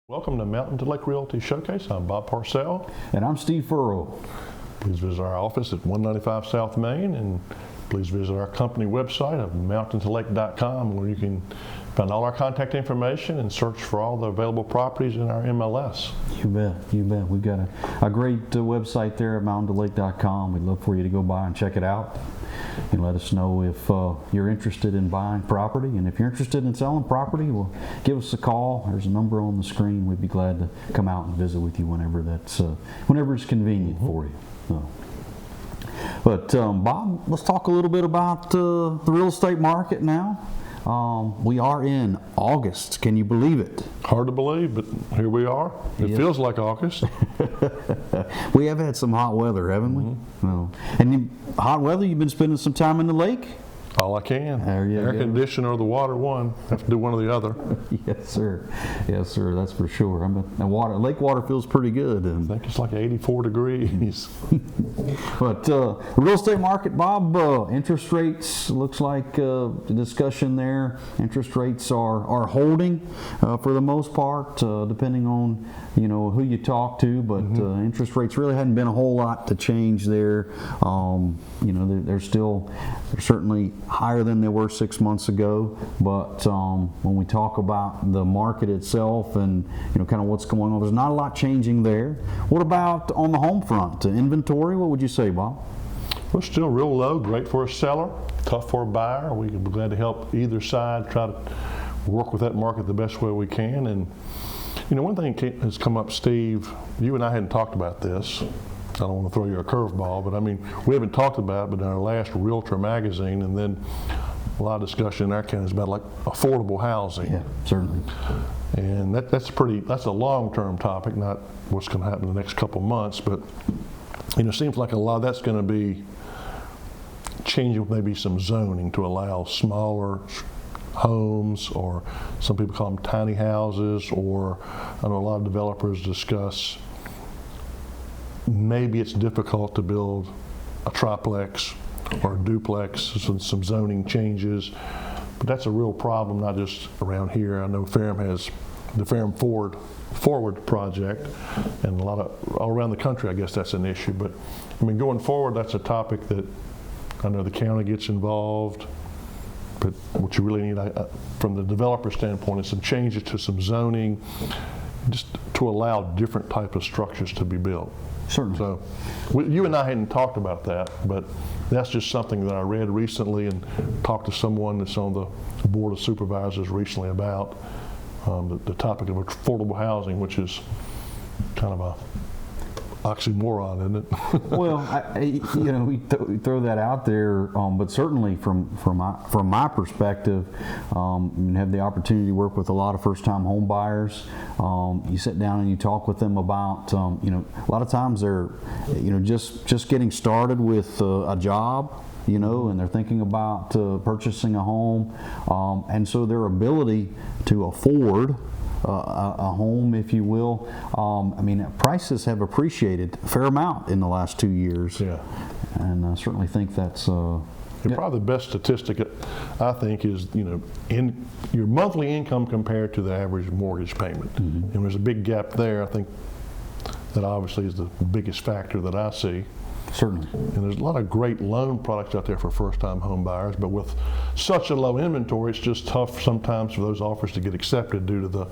Welcome to Mountain to Lake Realty Showcase. I'm Bob Parcell. And I'm Steve Furrow. Please visit our office at 195 South Main, and please visit our company website of mountaintolake.com, where you can find all our contact information and search for all the available properties in our MLS. You bet. We've got a great website there at mountaintolake.com. We'd love for you to go by and check it out. And let us know if you're interested in buying property. And if you're interested in selling property, well, give us a call. There's a number on the screen. We'd be glad to come out and visit with you whenever it's convenient for you. So. But Bob, let's talk a little bit about the real estate market now. We are in August. Can you believe it? Hard to believe, but here we are. It feels like August. We have had some hot weather, haven't we? No. And hot weather, you've been spending some time in the lake? All I can. Air conditioner or the water one. Have to do one or the other. Yes, sir. That's for sure. Lake water feels pretty good. I think it's like 84 degrees. But the real estate market, Bob, interest rates, looks like the discussion there. Interest rates are holding for the most part, depending on who you talk to. But interest rates really hadn't been a whole lot to change there. They're certainly higher than they were 6 months ago, but when we talk about the market itself and kind of what's going on, there's not a lot changing there. What about on the home front? Inventory, what would you say, Bob? We're still real low, great for a seller, tough for a buyer. We're glad to help either side try to work with that market the best way we can. And one thing has come up, Steve, you and I hadn't talked about this. I don't want to throw you a curveball, but we haven't talked about it, but in our last Realtor magazine, and then a lot of discussion in our county is about like affordable housing. Yeah, certainly. And that's a long-term topic, not what's going to happen in the next couple months, but it seems like a lot of that's going to be changing with maybe some zoning to allow smaller homes, or some people call them tiny houses, or I know a lot of developers discuss maybe it's difficult to build a triplex or a duplex, some zoning changes, but that's a real problem, not just around here. I know Ferrum has the Ferrum Forward project, and all around the country I guess that's an issue. But going forward, that's a topic that I know the county gets involved, but what you really need from the developer standpoint is some changes to some zoning, just to allow different types of structures to be built. Certainly. So you and I hadn't talked about that, but that's just something that I read recently and talked to someone that's on the Board of Supervisors recently about the topic of affordable housing, which is kind of a oxymoron, isn't it? Well, we throw that out there, but certainly from my perspective, you have the opportunity to work with a lot of first-time home buyers. You sit down and you talk with them about, a lot of times they're, just getting started with a job, and they're thinking about purchasing a home, and so their ability to afford a home, if you will. Prices have appreciated a fair amount in the last 2 years. Yeah. And I certainly think that's... Probably the best statistic, I think, is, in your monthly income compared to the average mortgage payment. And there's a big gap there. I think that obviously is the biggest factor that I see. Certainly. And there's a lot of great loan products out there for first-time home buyers, but with such a low inventory, it's just tough sometimes for those offers to get accepted due to the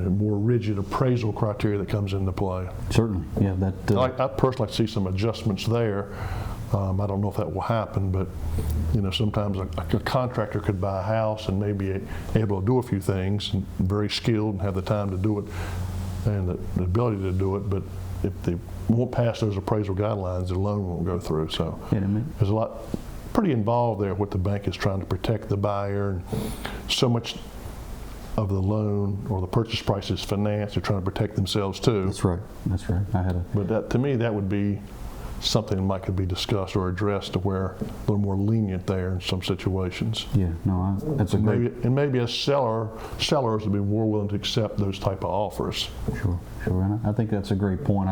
more rigid appraisal criteria that comes into play. Certainly, yeah. I personally see some adjustments there. I don't know if that will happen, but sometimes a contractor could buy a house and maybe able to do a few things, and very skilled and have the time to do it and the ability to do it, but if they won't pass those appraisal guidelines, the loan won't go through. So there's a lot pretty involved there. What the bank is trying to protect the buyer, and so much of the loan or the purchase price is financed. They're trying to protect themselves too. That's right. But to me, that would be something that could be discussed or addressed to where a little more lenient there in some situations. Yeah, no, that's a great... And maybe as sellers would be more willing to accept those type of offers. Sure. And I think that's a great point.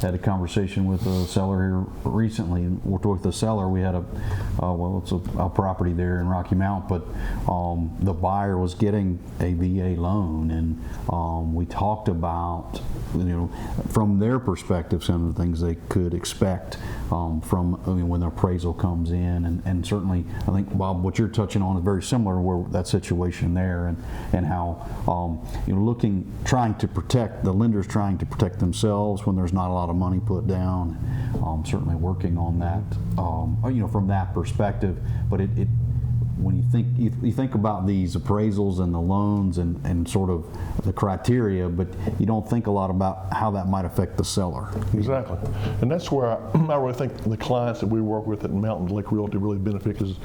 had a conversation with a seller here recently, and worked with the seller. We had it's a property there in Rocky Mount, but the buyer was getting a VA loan, and we talked about, from their perspective, some of the things they could expect from when the appraisal comes in, and certainly I think, Bob, what you're touching on is very similar to where that situation there, and how trying to protect the lenders, trying to protect themselves when there's not a lot of money put down. Certainly working on that, from that perspective. But when you think about these appraisals and the loans and sort of the criteria, but you don't think a lot about how that might affect the seller. Exactly. And that's where I really think the clients that we work with at Mountain Lake Realty really benefit, because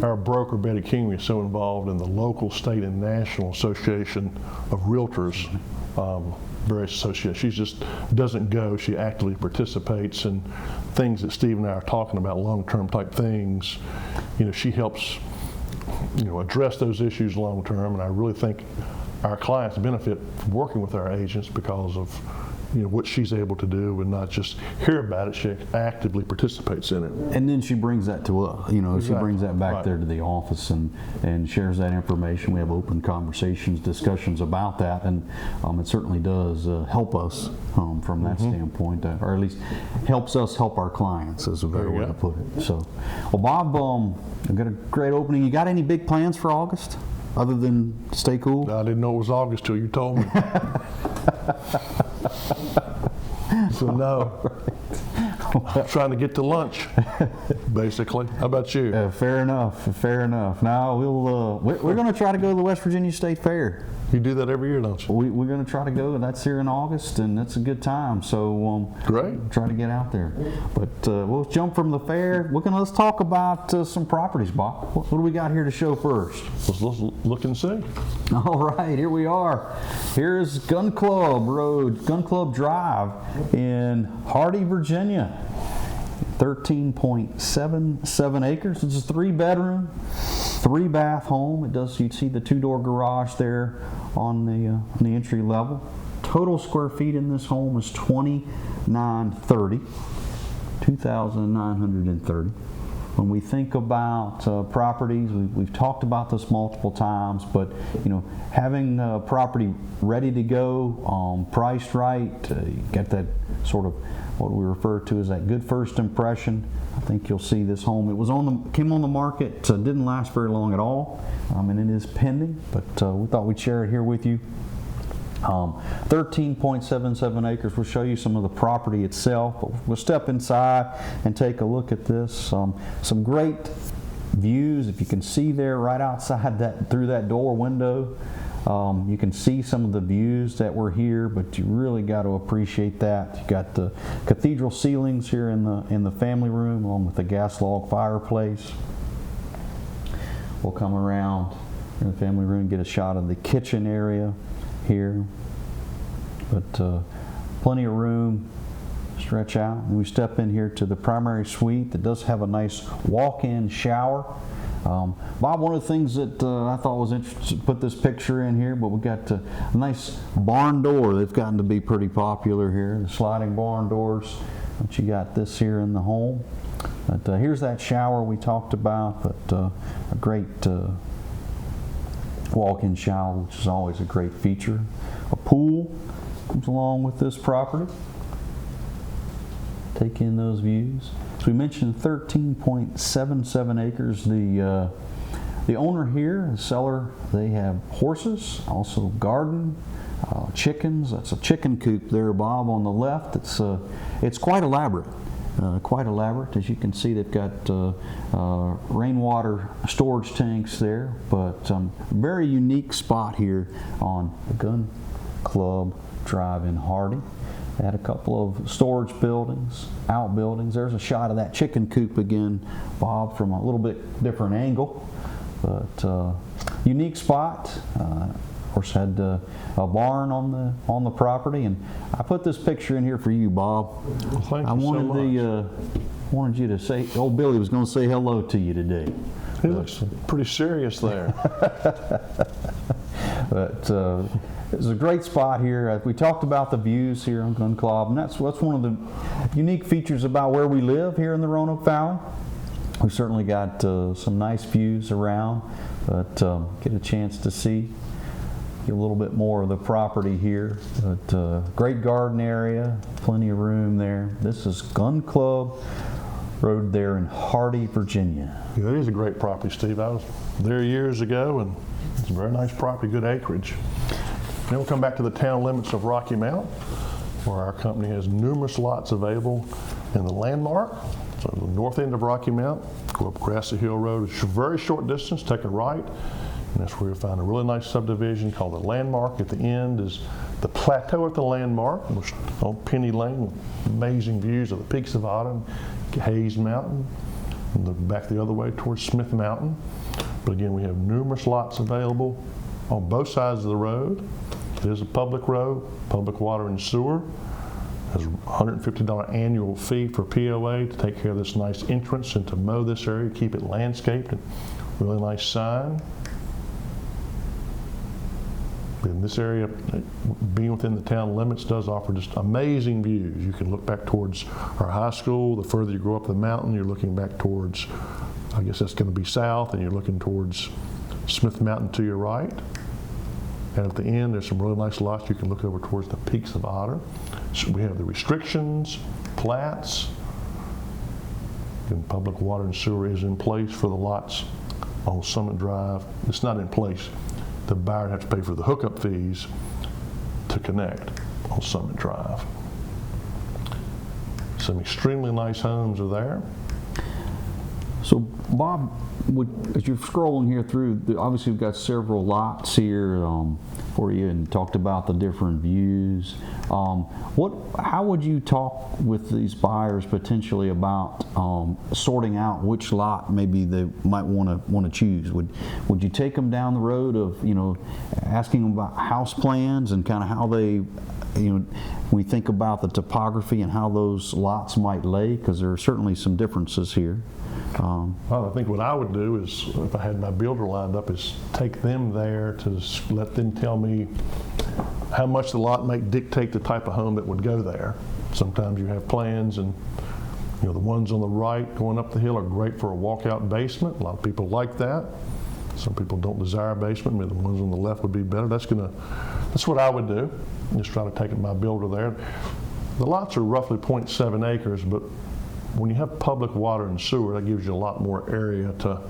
our broker, Betty Kingery, is so involved in the local, state, and national association of realtors. Various associations. She just doesn't go. She actively participates in things that Steve and I are talking about, long-term type things. She helps address those issues long term, and I really think our clients benefit from working with our agents because of what she's able to do, and not just hear about it, she actively participates in it. And then she brings that to us, Exactly. She brings that back Right. there to the office and shares that information. We have open conversations, discussions about that, and it certainly does help us from that standpoint, or at least helps us help our clients, is a better way to put it. So, well, Bob, I've got a great opening. You got any big plans for August other than stay cool? I didn't know it was August till you told me. So no. I'm trying to get to lunch, basically. How about you? Fair enough. Now we're going to try to go to the West Virginia State Fair. You do that every year, don't you? We're going to try to go, and that's here in August, and that's a good time. So Great. Try to get out there. But we'll jump from the fair. Let's talk about some properties, Bob. What do we got here to show first? Let's look and see. All right, here we are. Here's Gun Club Road, Gun Club Drive in Hardy, Virginia. 13.77 acres. It's a 3-bedroom, 3-bath home. You'd see the 2-door garage there on the entry level. Total square feet in this home is 2,930. When we think about properties, we've talked about this multiple times, but having a property ready to go, priced right, you get that sort of what we refer to as that good first impression. I think you'll see this home. It came on the market, didn't last very long at all, and it is pending. But we thought we'd share it here with you. 13.77 acres. We'll show you some of the property itself, but we'll step inside and take a look at this. Some great views. If you can see there right outside through that door window, you can see some of the views that were here, but you really got to appreciate that. You got the cathedral ceilings here in the family room, along with the gas log fireplace. We'll come around in the family room, get a shot of the kitchen area here, but plenty of room, stretch out. And we step in here to the primary suite that does have a nice walk-in shower. Bob, one of the things that I thought was interesting, put this picture in here, but we got a nice barn door that's gotten to be pretty popular here, the sliding barn doors. But you got this here in the home. But here's that shower we talked about, but a great walk-in shower, which is always a great feature. A pool comes along with this property. Take in those views. So we mentioned 13.77 acres. The owner here, the seller, they have horses, also garden, chickens. That's a chicken coop there, Bob, on the left. It's quite elaborate. As you can see, they've got rainwater storage tanks there, but very unique spot here on the Gun Club Drive in Hardy. They had a couple of storage buildings, outbuildings. There's a shot of that chicken coop again, Bob, from a little bit different angle, but unique spot. Of course, had a barn on the property, and I put this picture in here for you, Bob. Well, thank you so much. Wanted you to say, old Billy was going to say hello to you today. He looks pretty serious there. But it's a great spot here. We talked about the views here on Gun Club, and that's one of the unique features about where we live here in the Roanoke Valley. We've certainly got some nice views around, but get a chance to see a little bit more of the property here. But great garden area, plenty of room there. This is Gun Club Road there in Hardy, Virginia. Yeah, it is a great property, Steve. I was there years ago, and it's a very nice property, good acreage. Then we'll come back to the town limits of Rocky Mount, where our company has numerous lots available in the landmark. So the north end of Rocky Mount, go up Grassy Hill Road, it's a very short distance, take a right, and that's where you'll find a really nice subdivision called the Landmark. At the end is the plateau at the Landmark, on Penny Lane, with amazing views of the peaks of Autumn, Hayes Mountain, and look back the other way towards Smith Mountain. But again, we have numerous lots available on both sides of the road. It is a public road, public water and sewer. There's a $150 annual fee for POA to take care of this nice entrance and to mow this area, keep it landscaped, and really nice sign. In this area, being within the town limits does offer just amazing views. You can look back towards our high school. The further you go up the mountain, you're looking back towards, I guess that's going to be south, and you're looking towards Smith Mountain to your right. And at the end, there's some really nice lots. You can look over towards the peaks of Otter. So we have the restrictions, plats, and public water and sewer is in place for the lots on Summit Drive. It's not in place. The buyer would have to pay for the hookup fees to connect on Summit Drive. Some extremely nice homes are there. So Bob, as you're scrolling here through, obviously we've got several lots here for you and talked about the different views. How would you talk with these buyers potentially about sorting out which lot maybe they might want to choose? Would you take them down the road of asking them about house plans and kind of how they we think about the topography and how those lots might lay, because there are certainly some differences here. Well, I think what I would do is, if I had my builder lined up, is take them there to let them tell me how much the lot might dictate the type of home that would go there. Sometimes you have plans, and the ones on the right going up the hill are great for a walkout basement. A lot of people like that. Some people don't desire a basement. Maybe the ones on the left would be better. That's what I would do. Just try to take my builder there. The lots are roughly 0.7 acres, but when you have public water and sewer, that gives you a lot more area to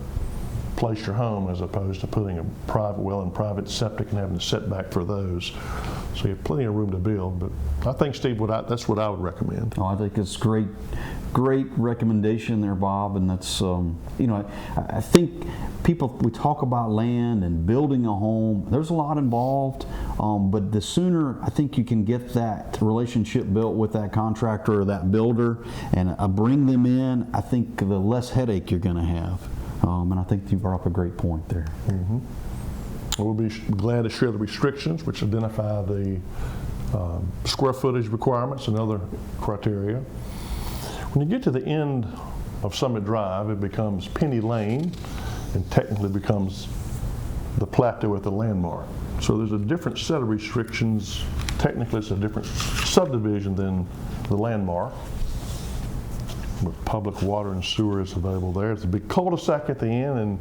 place your home as opposed to putting a private well and private septic and having a setback for those. So you have plenty of room to build. But I think, Steve, that's what I would recommend. Oh, I think it's great recommendation there, Bob. And that's I think we talk about land and building a home. There's a lot involved, but the sooner I think you can get that relationship built with that contractor or that builder and bring them in, I think the less headache you're going to have. And I think you brought up a great point there. Mm-hmm. We'll be glad to share the restrictions, which identify the square footage requirements and other criteria. When you get to the end of Summit Drive, it becomes Penny Lane and technically becomes the plateau at the Landmark. So there's a different set of restrictions. Technically, it's a different subdivision than the Landmark. But public water and sewer is available there. It's a big cul-de-sac at the end, and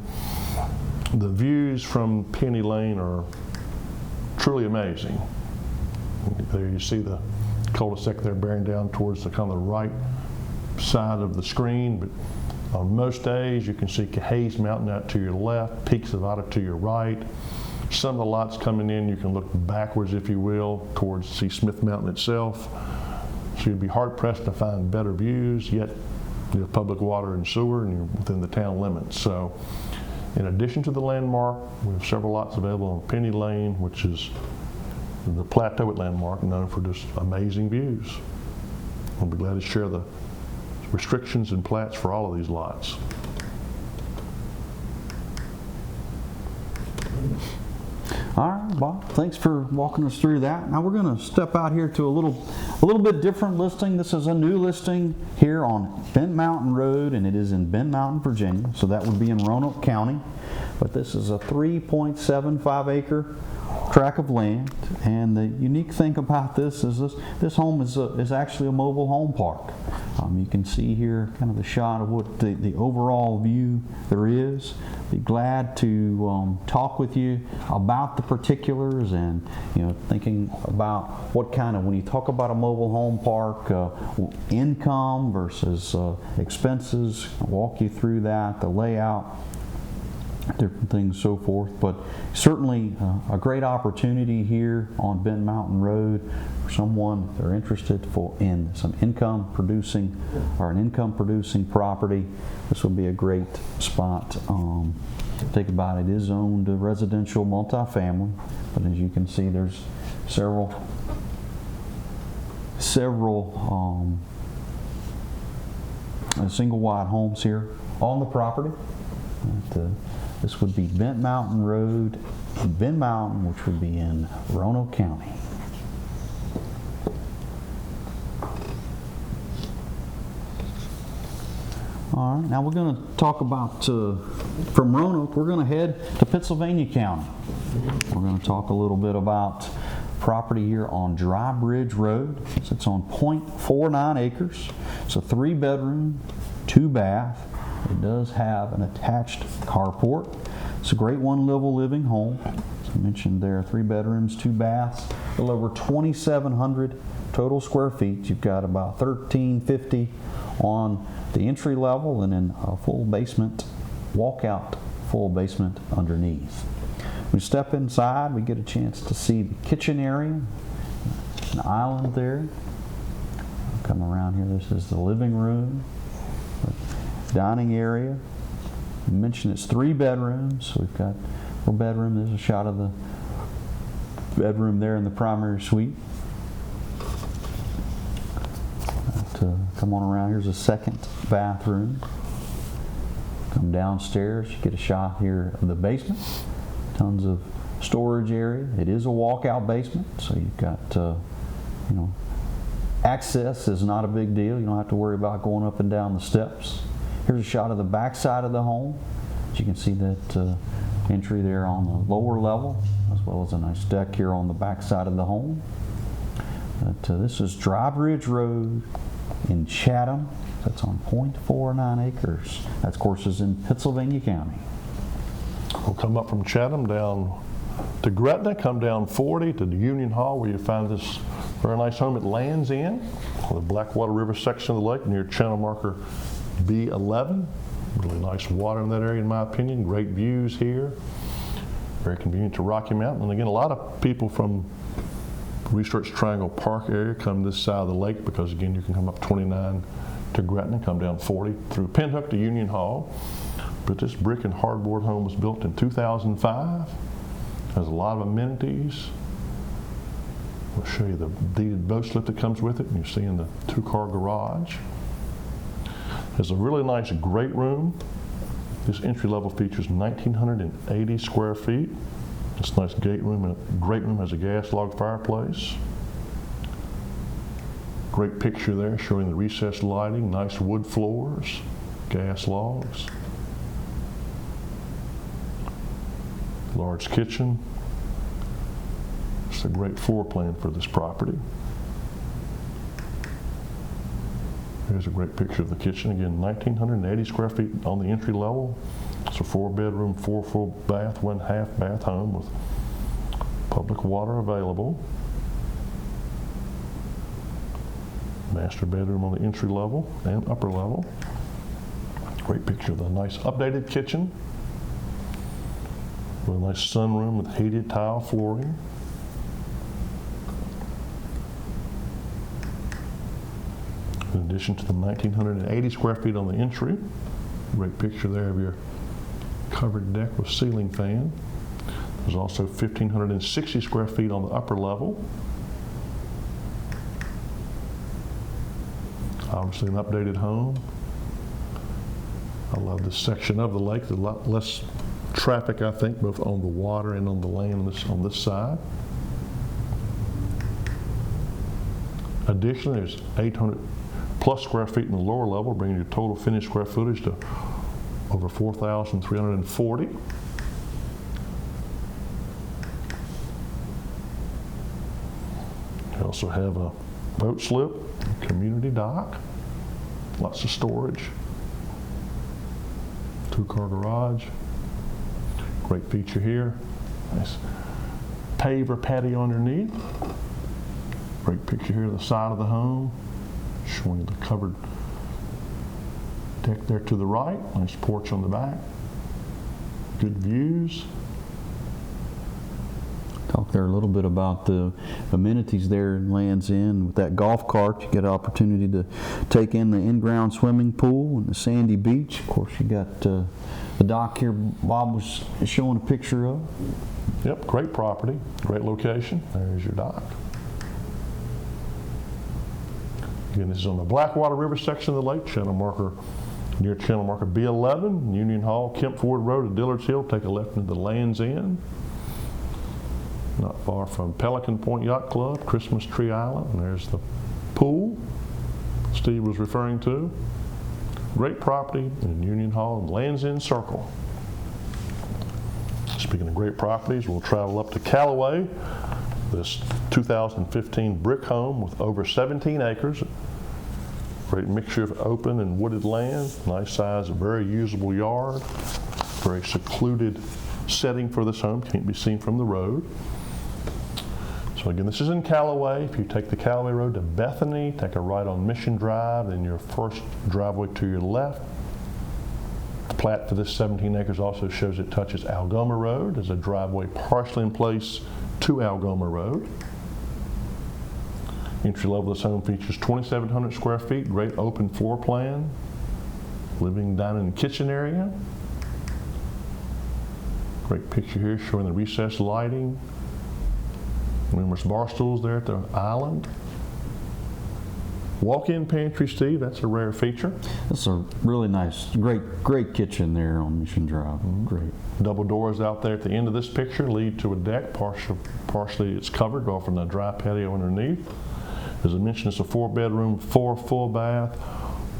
the views from Penny Lane are truly amazing. There you see the cul-de-sac there bearing down towards the kind of the right side of the screen, but on most days you can see Hayes Mountain out to your left, peaks of Otter to your right. Some of the lots coming in, you can look backwards, if you will, towards see Smith Mountain itself. So you'd be hard-pressed to find better views, yet you have public water and sewer, and you're within the town limits. So in addition to the Landmark, we have several lots available on Penny Lane, which is the plateau at Landmark, known for just amazing views. I'll be glad to share the restrictions and plats for all of these lots. All right, Bob, thanks for walking us through that. Now we're going to step out here to a little bit different listing. This is a new listing here on Bent Mountain Road, and it is in Bent Mountain, Virginia. So that would be in Roanoke County. But this is a 3.75 acre tract of land. And the unique thing about this is this home is actually a mobile home park. You can see here kind of the shot of what the overall view there is. Be glad to talk with you about the particulars, and thinking about what kind of, when you talk about a mobile home park, income versus expenses, walk you through that, the layout, different things, so forth. But certainly a great opportunity here on Bend Mountain Road for someone they're interested in some income producing property. This would be a great spot. Think about it, is owned residential multifamily, but as you can see, there's several single wide homes here on the property. This would be Bent Mountain Road in Bend Mountain, which would be in Roanoke County. All right, now we're going to talk about, from Roanoke, we're going to head to Pittsylvania County. We're going to talk a little bit about property here on Dry Bridge Road. So it's on 0.49 acres. It's a 3-bedroom, 2-bath. It does have an attached carport. It's a great one-level living home. As I mentioned there, 3 bedrooms, 2 baths, a little over 2,700 total square feet. You've got about 1,350 on the entry level, and then a full basement, walkout full basement underneath. We step inside, we get a chance to see the kitchen area, an island there. Come around here, this is the living room, dining area. I mentioned it's 3 bedrooms, so we've got 4 bedrooms. There's a shot of the bedroom there in the primary suite. Come on around, here's a second bathroom. Come downstairs, you get a shot here of the basement. Tons of storage area. It is a walkout basement, so you've got, access is not a big deal. You don't have to worry about going up and down the steps. Here's a shot of the back side of the home. As you can see that entry there on the lower level, as well as a nice deck here on the back side of the home. This is Dry Bridge Road in Chatham. That's on 0.49 acres. That, of course, is in Pittsylvania County. We'll come up from Chatham down to Gretna, come down 40 to the Union Hall, where you find this very nice home. It lands in the Blackwater River section of the lake near channel marker B11. Really nice water in that area, in my opinion. Great views here. Very convenient to Rocky Mount. And again, a lot of people from Research Triangle Park area come this side of the lake, because again, you can come up 29 to Gretna, come down 40 through Pinhook to Union Hall. But this brick and hardboard home was built in 2005. Has a lot of amenities. We'll show you the deeded boat slip that comes with it, and you're seeing the 2-car garage. There's a really nice great room. This entry level features 1,980 square feet. This nice great room has a gas log fireplace. Great picture there showing the recessed lighting, nice wood floors, gas logs. Large kitchen. It's a great floor plan for this property. Here's a great picture of the kitchen. Again, 1,980 square feet on the entry level. It's a 4-bedroom, 4 full bath, 1 half bath home with public water available. Master bedroom on the entry level and upper level. Great picture of the nice updated kitchen. With a nice sunroom with heated tile flooring. In addition to the 1,980 square feet on the entry, great picture there of your covered deck with ceiling fan. There's also 1,560 square feet on the upper level. Obviously an updated home. I love this section of the lake. There's a lot less traffic, I think, both on the water and on the land on this side. Additionally, there's 800 plus square feet in the lower level, bringing your total finished square footage to over 4,340. You also have a boat slip, community dock, lots of storage, 2-car garage. Great feature here. Nice paver patio underneath. Great picture here of the side of the home, showing you the covered deck there to the right. Nice porch on the back. Good views. Talk there a little bit about the amenities there in Land's End. With that golf cart, you get an opportunity to take in the in-ground swimming pool and the sandy beach. Of course, you got the dock here Bob was showing a picture of. Yep, great property, great location. There's your dock. Again, this is on the Blackwater River section of the lake, channel marker near channel marker B11, Union Hall, Kemp Ford Road to Dillard's Hill. Take a left into the Land's End. Not far from Pelican Point Yacht Club, Christmas Tree Island, and there's the pool Steve was referring to. Great property in Union Hall and Land's End Circle. Speaking of great properties, we'll travel up to Callaway. This 2015 brick home with over 17 acres. Great mixture of open and wooded land. Nice size, very usable yard. Very secluded setting for this home. Can't be seen from the road. So again, this is in Callaway. If you take the Callaway Road to Bethany, take a right on Mission Drive, then your first driveway to your left. The plat for this 17 acres also shows it touches Algoma Road. There's a driveway partially in place to Algoma Road. Entry level of this home features 2,700 square feet, great open floor plan, living, dining, and kitchen area. Great picture here showing the recessed lighting. Numerous bar stools there at the island. Walk-in pantry, Steve, that's a rare feature. That's a really nice, great kitchen there on Mission Drive. Great. Double doors out there at the end of this picture lead to a deck. Partially it's covered off from the dry patio underneath. As I mentioned, it's a 4-bedroom, 4 full bath,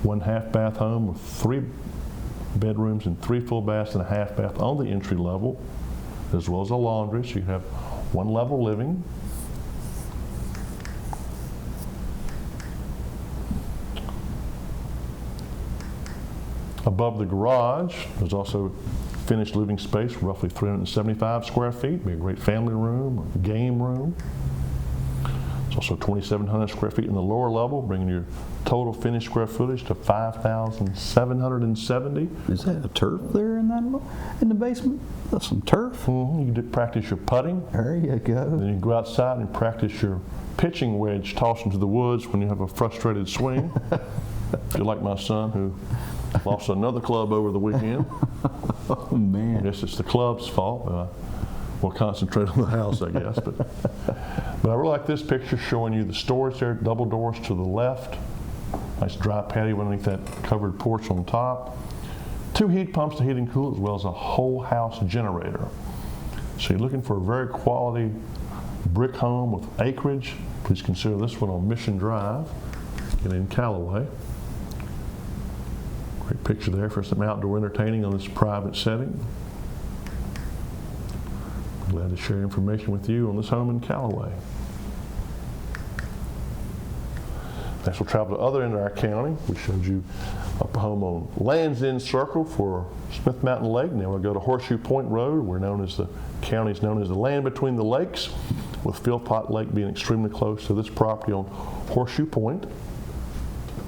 1 half bath home with 3 bedrooms and 3 full baths and a half bath on the entry level, as well as a laundry, so you have 1 level living. Above the garage, there's also finished living space, roughly 375 square feet. Be a great family room, a game room. It's also 2,700 square feet in the lower level, bringing your total finished square footage to 5,770. Is that a turf there in the basement? That's some turf. You can practice your putting. There you go. Then you can go outside and practice your pitching wedge toss into the woods when you have a frustrated swing. If you're like my son who lost another club over the weekend. Oh man. I guess it's the club's fault. We'll concentrate on the house, I guess. But I really like this picture showing you the storage there, double doors to the left. Nice dry patio underneath that covered porch on top. 2 heat pumps to heat and cool, as well as a whole house generator. So you're looking for a very quality brick home with acreage. Please consider this one on Mission Drive and in Callaway. Great picture there for some outdoor entertaining on this private setting. Glad to share information with you on this home in Callaway. Next, we'll travel to the other end of our county. We showed you a home on Land's End Circle for Smith Mountain Lake. Now we'll go to Horseshoe Point Road. The county's known as the land between the lakes, with Philpott Lake being extremely close to this property on Horseshoe Point.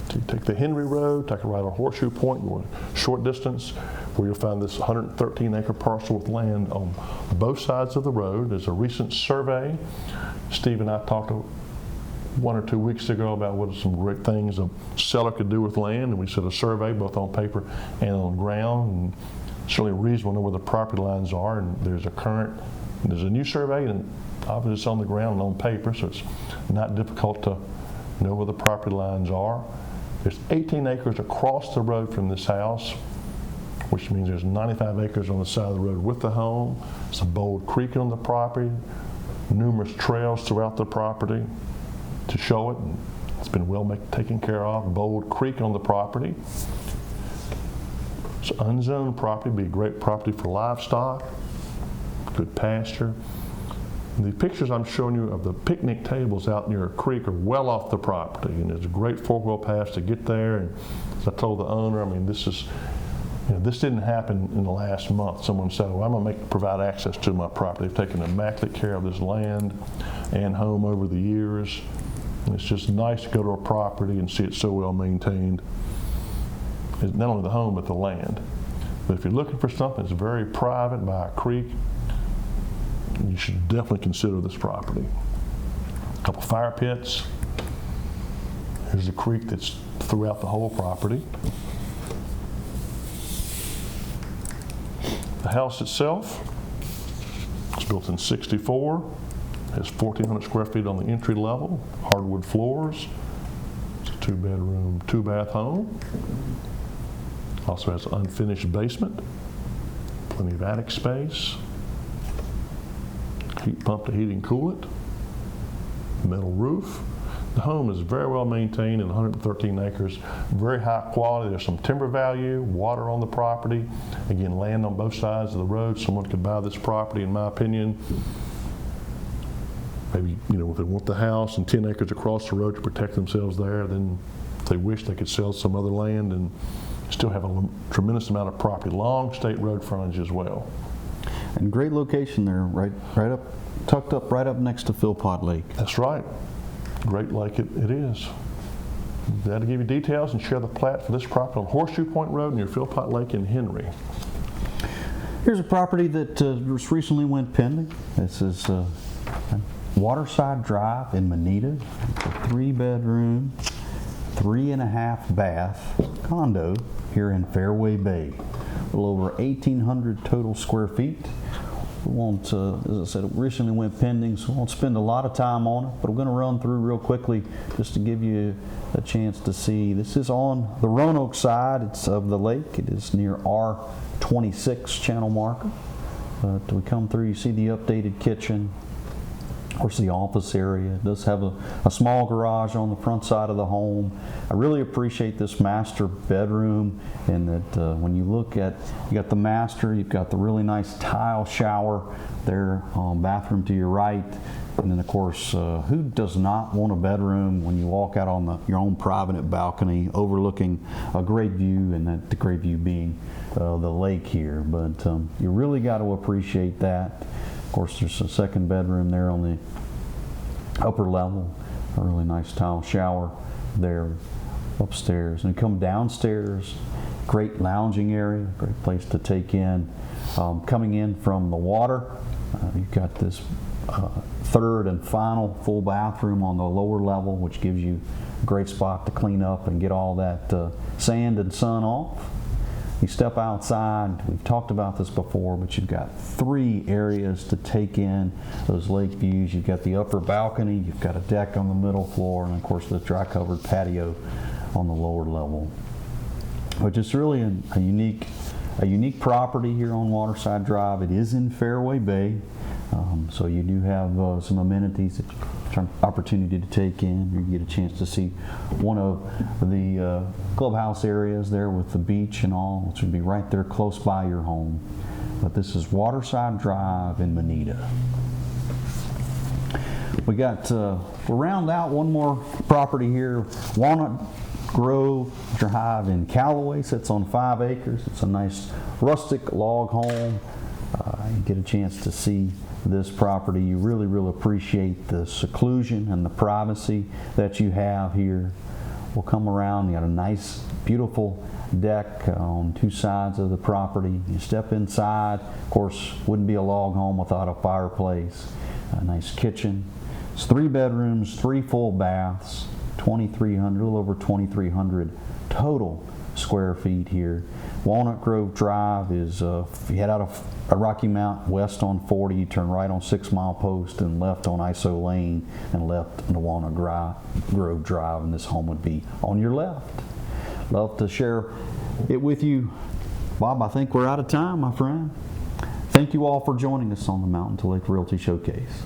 So you take the Henry Road, take a right on Horseshoe Point, go a short distance, where you'll find this 113-acre parcel with land on both sides of the road. There's a recent survey. Steve and I talked 1 or 2 weeks ago about what are some great things a seller could do with land, and we said a survey both on paper and on ground, and certainly reasonable to know where the property lines are. And there's a new survey, and obviously it's on the ground and on paper, so it's not difficult to know where the property lines are. There's 18 acres across the road from this house, which means there's 95 acres on the side of the road with the home. There's a bold creek on the property, numerous trails throughout the property to show it. It's been well taken care of. Bold creek on the property. It's unzoned property, be a great property for livestock, good pasture. The pictures I'm showing you of the picnic tables out near a creek are well off the property, and there's a great four-wheel path to get there. And as I told the owner, I mean, this is, this didn't happen in the last month. Someone said, well, I'm going to provide access to my property. They've taken immaculate care of this land and home over the years. And it's just nice to go to a property and see it so well maintained. It's not only the home, but the land. But if you're looking for something that's very private by a creek, you should definitely consider this property. A couple fire pits. Here's a creek that's throughout the whole property. The house itself was built in '64. Has 1,400 square feet on the entry level, hardwood floors. It's a 2-bedroom, 2-bath home. Also has an unfinished basement, plenty of attic space, heat pump to heat and cool it, metal roof. The home is very well maintained and 113 acres, very high quality. There's some timber value, water on the property. Again, land on both sides of the road. Someone could buy this property, in my opinion. Maybe, if they want the house and 10 acres across the road to protect themselves there, then if they wish, they could sell some other land and still have a tremendous amount of property. Long state road frontage as well. And great location there, right up, tucked up right up next to Philpott Lake. That's right. Great lake it is. Glad to give you details and share the plat for this property on Horseshoe Point Road near Philpott Lake in Henry. Here's a property that just recently went pending. This is Waterside Drive in Moneta. It's a 3-bedroom, 3.5 bath condo here in Fairway Bay. A little over 1,800 total square feet. We won't, as I said, it recently went pending, so we won't spend a lot of time on it, but we're going to run through real quickly just to give you a chance to see. This is on the Roanoke side. It's of the lake. It is near R26 channel marker. But we come through, you see the updated kitchen. Of course, the office area. It does have a small garage on the front side of the home. I really appreciate this master bedroom, and that when you look at, you got the master, you've got the really nice tile shower there, bathroom to your right, and then of course, who does not want a bedroom when you walk out on your own private balcony overlooking a great view, and that the great view being the lake here. But you really got to appreciate that. Of course, there's a second bedroom there on the upper level, a really nice tile shower there upstairs. And come downstairs, great lounging area, great place to take in. Coming in from the water, you've got this third and final full bathroom on the lower level, which gives you a great spot to clean up and get all that sand and sun off. You step outside, we've talked about this before, but you've got 3 areas to take in those lake views. You've got the upper balcony, you've got a deck on the middle floor, and of course the dry covered patio on the lower level. Which is really a unique property here on Waterside Drive. It is in Fairway Bay, so you do have some amenities that opportunity to take in. You get a chance to see one of the clubhouse areas there with the beach and all, which would be right there close by your home. But this is Waterside Drive in Moneta. We got, we'll round out one more property here, Walnut Grove Drive in Callaway. Sits on 5 acres. It's a nice rustic log home. You get a chance to see this property. You really appreciate the seclusion and the privacy that you have here. We'll come around. You got a nice, beautiful deck on 2 sides of the property. You step inside. Of course, wouldn't be a log home without a fireplace. A nice kitchen. It's 3 bedrooms, 3 full baths. 2,300, a little over 2,300 total square feet here. Walnut Grove Drive is, if you head out of Rocky Mount west on 40, you turn right on 6 Mile Post and left on ISO Lane and left into Walnut Grove Drive, and this home would be on your left. Love to share it with you. Bob, I think we're out of time, my friend. Thank you all for joining us on the Mountain to Lake Realty Showcase.